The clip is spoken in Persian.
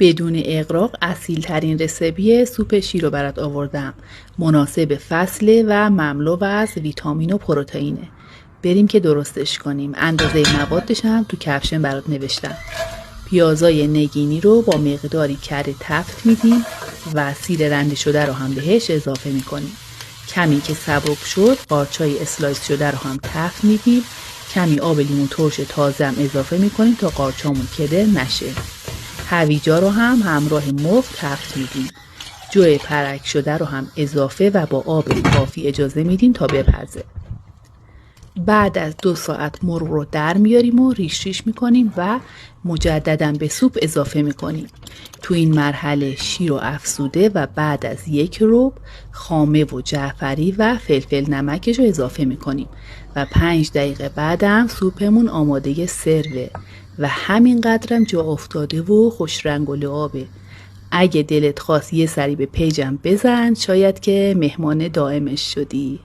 بدون اغراق اصیل ترین رسیپی سوپ شیر رو برات آوردم. مناسب فصله و مملو از ویتامین و پروتئینه. بریم که درستش کنیم. اندازه موادش هم تو کپشن برات نوشتم. پیازای نگینی رو با مقداری کره تفت میدیم و سیر رنده شده رو هم بهش اضافه میکنیم. کمی که سبک شد قارچای اسلایس شده رو هم تفت میدیم. کمی آب لیمو ترش تازه هم اضافه میکنیم تا قارچامون کدر نشه. هویجا رو هم همراه مرغ تفت میدیم. جو پرک شده رو هم اضافه و با آب کافی اجازه میدیم تا بپزه. بعد از 2 ساعت مرغ رو در میاریم و ریش ریش میکنیم و مجددا به سوپ اضافه میکنیم. تو این مرحله شیر و افزوده و بعد از 1 ربع خامه و جعفری و فلفل نمکش رو اضافه میکنیم و 5 دقیقه بعدم سوپمون آماده سروه و همین قدرم جا افتاده و خوش رنگ و لعابه. اگه دلت خواست یه سری به پیجم بزن، شاید که مهمان دائمش شدی.